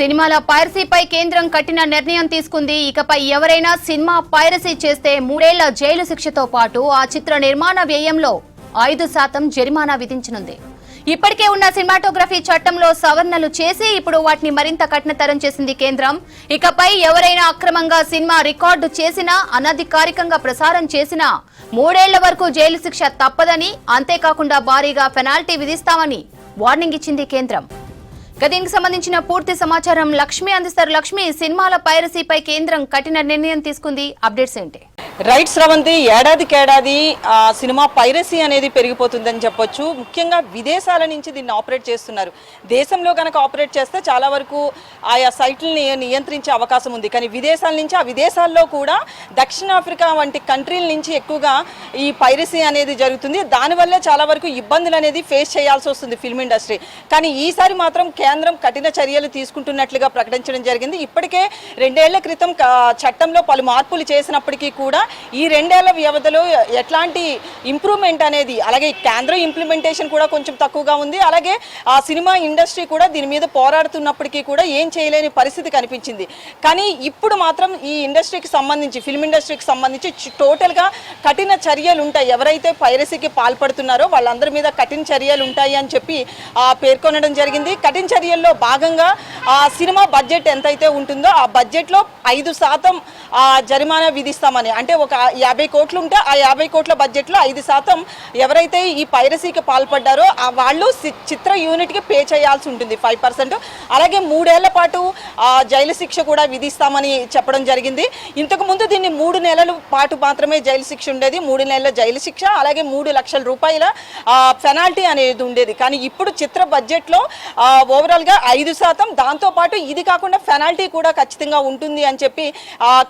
సినిమాల పైరసీపై కేంద్రం కఠిన నిర్ణయం తీసుకుంది. ఇకపై ఎవరైనా సినిమా పైరసీ చేస్తే 3 ఏళ్ల జైలు శిక్షతో పాటు ఆ చిత్ర నిర్మాణ వ్యయంలో 5% జరిమానా విధించనుంది. ఇప్పటికే ఉన్న సినిమాటోగ్రఫీ చట్టంలో సవరణలు చేసి ఇప్పుడు వాటిని మరింత కఠినతరం చేసింది కేంద్రం. ఇకపై ఎవరైనా అక్రమంగా సినిమా రికార్డు చేసినా, అనధికారికంగా ప్రసారం చేసినా 3 ఏళ్ల వరకు జైలు శిక్ష తప్పదని, అంతేకాకుండా భారీగా పెనాల్టీ విధిస్తామని వార్నింగ్ ఇచ్చింది కేంద్రం. దీనికి సంబంధించిన పూర్తి సమాచారం లక్ష్మి అందిస్తారు. లక్ష్మి, సినిమాల పైరసీపై కేంద్రం కఠిన నిర్ణయం తీసుకుంది, అప్డేట్స్ ఏంటి? రైట్ శ్రవంతి, ఏడాదికేడాది సినిమా పైరసీ అనేది పెరిగిపోతుందని చెప్పొచ్చు. ముఖ్యంగా విదేశాల నుంచి దీన్ని ఆపరేట్ చేస్తున్నారు. దేశంలో కనుక ఆపరేట్ చేస్తే చాలా వరకు ఆయా సైట్లని నియంత్రించే అవకాశం ఉంది. కానీ విదేశాల నుంచి, ఆ విదేశాల్లో కూడా దక్షిణాఫ్రికా వంటి కంట్రీల నుంచి ఎక్కువగా ఈ పైరసీ అనేది జరుగుతుంది. దానివల్లే చాలా వరకు ఇబ్బందులు అనేది ఫేస్ చేయాల్సి వస్తుంది ఫిల్మ్ ఇండస్ట్రీ. కానీ ఈసారి మాత్రం కేంద్రం కఠిన చర్యలు తీసుకుంటున్నట్లుగా ప్రకటించడం జరిగింది. ఇప్పటికే 2 ఏళ్ల క్రితం చట్టంలో పలు మార్పులు చేసినప్పటికీ కూడా ఈ 2 ఏళ్ల వ్యవధిలో ఎట్లాంటి ఇంప్రూవ్మెంట్ అనేది, అలాగే కేంద్రం ఇంప్లిమెంటేషన్ కూడా కొంచెం తక్కువగా ఉంది. అలాగే ఆ సినిమా ఇండస్ట్రీ కూడా దీని మీద పోరాడుతున్నప్పటికీ కూడా ఏం చేయలేని పరిస్థితి కనిపించింది. కానీ ఇప్పుడు మాత్రం ఈ ఇండస్ట్రీకి సంబంధించి, ఫిల్మ్ ఇండస్ట్రీకి సంబంధించి టోటల్గా కఠిన చర్యలు ఉంటాయి. ఎవరైతే పైరసీకి పాల్పడుతున్నారో వాళ్ళందరి మీద కఠిన చర్యలు ఉంటాయి అని చెప్పి పేర్కొనడం జరిగింది. కఠిన చర్యల్లో భాగంగా ఆ సినిమా బడ్జెట్ ఎంతైతే ఉంటుందో ఆ బడ్జెట్లో 5% జరిమానా విధిస్తామని, అంటే ఒక 50 కోట్లు ఉంటే ఆ 50 కోట్ల బడ్జెట్లో 5% ఎవరైతే ఈ పైరసీకి పాల్పడ్డారో వాళ్ళు చిత్ర యూనిట్కి పే చేయాల్సి ఉంటుంది 5%. అలాగే 3 ఏళ్ల పాటు జైలు శిక్ష కూడా విధిస్తామని చెప్పడం జరిగింది. ఇంతకుముందు దీన్ని 3 నెలల పాటు మాత్రమే జైలు శిక్ష ఉండేది. 3 నెలల జైలు శిక్ష, అలాగే 3 లక్షల రూపాయల పెనాల్టీ అనేది ఉండేది. కానీ ఇప్పుడు చిత్ర బడ్జెట్లో ఓవరాల్గా 5%, దాంతోపాటు ఇది కాకుండా పెనాల్టీ కూడా ఖచ్చితంగా ఉంటుంది అని చెప్పి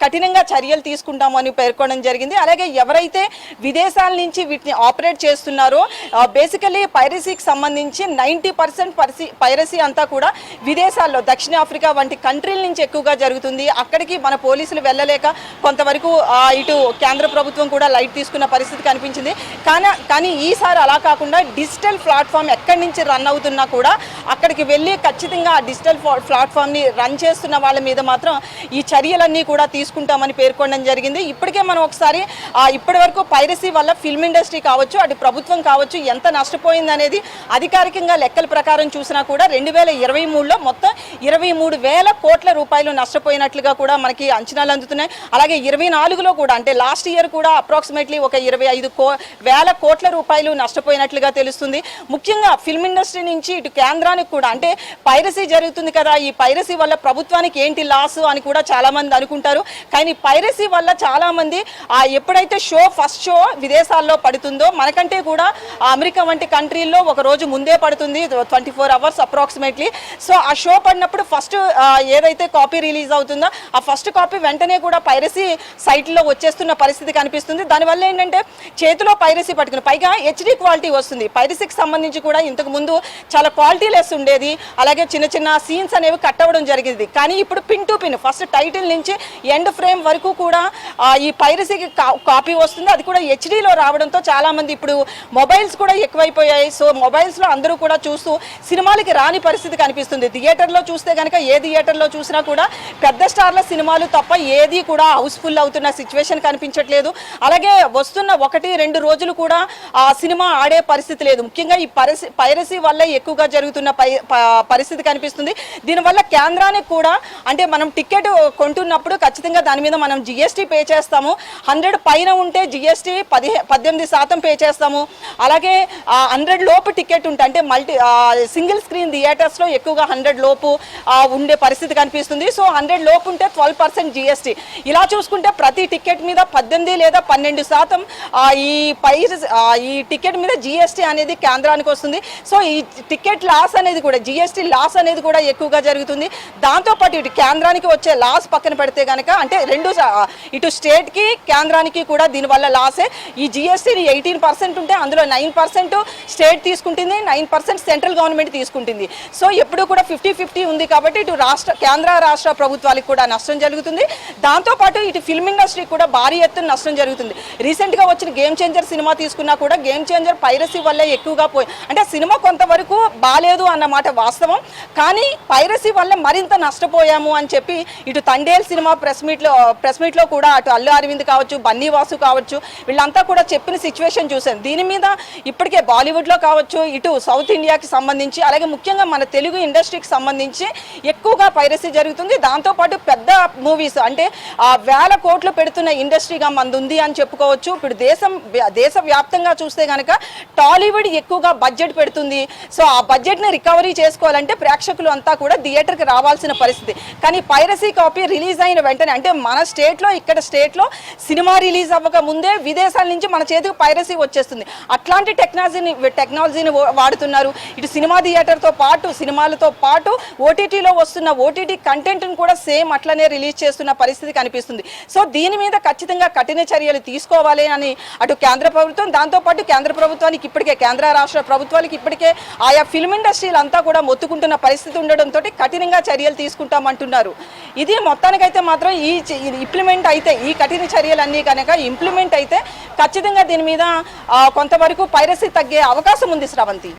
కఠినంగా చర్యలు తీసుకుంటామని పేర్కొనడం జరిగింది. అలాగే ఎవరైతే విదేశాల నుంచి వీటిని ఆపరేట్ చేస్తున్నారో, బేసికలీ పైరసీకి సంబంధించి 90% పైరసీ అంతా కూడా విదేశాల్లో, దక్షిణాఫ్రికా వంటి కంట్రీల నుంచి ఎక్కువగా జరుగుతుంది. అక్కడికి మన పోలీసులు వెళ్ళలేక కొంతవరకు ఇటు కేంద్ర ప్రభుత్వం కూడా లైట్ తీసుకున్న పరిస్థితి కనిపించింది. కానీ ఈసారి అలా కాకుండా డిజిటల్ ప్లాట్ఫామ్ ఎక్కడి నుంచి రన్ అవుతున్నా కూడా అక్కడికి వెళ్ళి ఖచ్చితంగా ఆ డిజిటల్ ప్లాట్ఫామ్ని రన్ చేస్తున్న వాళ్ళ మీద మాత్రం ఈ చర్యలన్నీ కూడా తీసుకుంటామని పేర్కొనడం జరిగింది. ఇప్పటికే మనం ఒకసారి ఇప్పటి వరకు పైరసీ వల్ల ఫిల్మ్ ఇండస్ట్రీ కావచ్చు, అటు ప్రభుత్వం కావచ్చు, ఎంత నష్టపోయింది అనేది అధికారికంగా లెక్కల ప్రకారం చూసినా కూడా 2023లో మొత్తం 23,000 కోట్ల రూపాయలు నష్టపోయినట్లుగా కూడా మనకి అంచనాలు అందుతున్నాయి. అలాగే 24లో కూడా, అంటే లాస్ట్ ఇయర్ కూడా అప్రాక్సిమేట్లీ ఒక 25,000 కోట్ల రూపాయలు నష్టపోయినట్లుగా తెలుస్తుంది. ముఖ్యంగా ఫిల్మ్ ఇండస్ట్రీ నుంచి ఇటు కేంద్రానికి కూడా, అంటే పైరసీ జరుగుతుంది కదా, ఈ పైరసీ వల్ల ప్రభుత్వానికి ఏంటి లాస్ అని కూడా చాలా మంది అనుకుంటారు. కానీ పైరసీ వల్ల చాలా మంది ఎప్పుడైతే ఫస్ట్ షో విదేశాల్లో పడుతుందో, మనకంటే కూడా అమెరికా వంటి కంట్రీల్లో ఒక రోజు ముందే పడుతుంది, 24 అవర్స్ అప్రాక్సిమేట్లీ. సో ఆ షో పడినప్పుడు ఫస్ట్ ఏదైతే కాపీ రిలీజ్ అవుతుందో ఆ ఫస్ట్ కాపీ వెంటనే కూడా పైరసీ సైట్లో వచ్చేస్తున్న పరిస్థితి కనిపిస్తుంది. దానివల్ల ఏంటంటే చేతిలో పైరసీ పట్టుకుని, పైగా హెచ్డి క్వాలిటీ వస్తుంది. పైరసీకి సంబంధించి కూడా ఇంతకు ముందు చాలా క్వాలిటీ లెస్ ఉండేది. అలాగే చిన్న చిన్న సీన్స్ అనేవి కట్ అవ్వడం జరిగింది. కానీ ఇప్పుడు pin to pin, first title నుంచి ఎండ్ ఫ్రేమ్ వరకు కూడా ఈ పైరసీకి కాపీ వస్తుంది. అది కూడా హెచ్డీలో రావడంతో చాలామంది, ఇప్పుడు మొబైల్స్ కూడా ఎక్కువైపోయాయి. సో మొబైల్స్లో అందరూ కూడా చూస్తూ సినిమాలకి రాని పరిస్థితి కనిపిస్తుంది. థియేటర్లో చూస్తే కనుక ఏ థియేటర్లో చూసినా కూడా పెద్ద స్టార్ల సినిమాలు తప్ప ఏది కూడా హౌస్ఫుల్ అవుతున్న సిచ్యువేషన్ కనిపించట్లేదు. అలాగే వస్తున్న 1-2 రోజులు కూడా ఆ సినిమా ఆడే పరిస్థితి లేదు. ముఖ్యంగా ఈ పైరసీ వల్ల ఎక్కువగా జరుగుతున్న పరిస్థితి కనిపిస్తుంది. దీనివల్ల కేంద్రానికి కూడా, అంటే మనం టికెట్ కొంటున్నప్పుడు ఖచ్చితంగా దాని మీద మనం జిఎస్టీ పే చేస్తాము. 100 పైన ఉంటే జిఎస్టీ 18% పే చేస్తాము. అలాగే 100 లోపు టికెట్ ఉంటే, అంటే సింగిల్ స్క్రీన్ థియేటర్స్లో ఎక్కువగా 100 లోపు ఉండే పరిస్థితి కనిపిస్తుంది. సో 100 లోపు ఉంటే 12% జిఎస్టీ. ఇలా చూసుకుంటే ప్రతి టికెట్ మీద 18 లేదా 12% ఈ టికెట్ మీద జిఎస్టీ అనేది కేంద్రానికి వస్తుంది. సో ఈ టికెట్ లాస్ అనేది కూడా, జిఎస్టీ లాస్ అనేది కూడా ఎక్కువగా జరుగుతుంది. దాంతోపాటు ఇటు కేంద్రానికి వచ్చే లాస్ పక్కన పెడితే కనుక, అంటే ఇటు స్టేట్కి రాష్ట్రానికి కేంద్రానికి కూడా దీనివల్ల లాసే. ఈ జిఎస్టీని 18% ఉంటే అందులో 9% స్టేట్ తీసుకుంటుంది, 9% సెంట్రల్ గవర్నమెంట్ తీసుకుంటుంది. సో ఎప్పుడు కూడా 50-50 ఉంది కాబట్టి ఇటు కేంద్ర రాష్ట్ర ప్రభుత్వాలకు కూడా నష్టం జరుగుతుంది. దాంతోపాటు ఇటు ఫిల్మ్ ఇండస్ట్రీకి కూడా భారీ ఎత్తున నష్టం జరుగుతుంది. రీసెంట్గా వచ్చిన గేమ్ చేంజర్ సినిమా తీసుకున్నా కూడా గేమ్ చేంజర్ పైరసీ వల్ల ఎక్కువగా అంటే సినిమా కొంతవరకు బాలేదు అన్నమాట వాస్తవం, కానీ పైరసీ వల్ల మరింత నష్టపోయాము అని చెప్పి ఇటు తండేల్ సినిమా ప్రెస్ మీట్లో కూడా అటు అల్లు అరవింద్ కావచ్చు, బన్నీ వాసు కావచ్చు, వీళ్ళంతా కూడా చెప్పిన సిచ్యువేషన్ చూసాను. దీని మీద ఇప్పటికే బాలీవుడ్లో కావచ్చు, ఇటు సౌత్ ఇండియాకి సంబంధించి అలాగే ముఖ్యంగా మన తెలుగు ఇండస్ట్రీకి సంబంధించి ఎక్కువగా పైరసీ జరుగుతుంది. దాంతోపాటు పెద్ద మూవీస్ అంటే వేల కోట్లు పెడుతున్న ఇండస్ట్రీగా మనది ఉంది అని చెప్పుకోవచ్చు. ఇప్పుడు దేశవ్యాప్తంగా చూస్తే కనుక టాలీవుడ్ ఎక్కువగా బడ్జెట్ పెడుతుంది. సో ఆ బడ్జెట్ని రికవరీ చేసుకోవాలంటే ప్రేక్షకులు అంతా కూడా థియేటర్కి రావాల్సిన పరిస్థితి. కానీ పైరసీ కాపీ రిలీజ్ అయిన వెంటనే అంటే మన స్టేట్లో సినిమా రిలీజ్ అవ్వక ముందే విదేశాల నుంచి మన చేతికి పైరసీ వచ్చేస్తుంది. అట్లాంటి టెక్నాలజీని వాడుతున్నారు. ఇటు సినిమా థియేటర్తో పాటు సినిమాలతో పాటు ఓటీటీలో వస్తున్న ఓటీటీ కంటెంట్ని కూడా సేమ్ అట్లనే రిలీజ్ చేస్తున్న పరిస్థితి కనిపిస్తుంది. సో దీని మీద ఖచ్చితంగా కఠిన చర్యలు తీసుకోవాలి అని అటు కేంద్ర ప్రభుత్వం, దాంతోపాటు కేంద్ర ప్రభుత్వానికి ఇప్పటికే కేంద్ర రాష్ట్ర ప్రభుత్వాలకి ఇప్పటికే ఆయా ఫిల్మ్ ఇండస్ట్రీలు అంతా కూడా మొత్తుకుంటున్న పరిస్థితి ఉండడంతో కఠినంగా చర్యలు తీసుకుంటామంటున్నారు. ఇది మొత్తానికైతే మాత్రం ఇంప్లిమెంట్ అయితే ఈ కఠిన చర్యలన్నీ కనుక ఇంప్లిమెంట్ అయితే ఖచ్చితంగా దీని మీద కొంతవరకు పైరసీ తగ్గే అవకాశం ఉంది శ్రవంతి.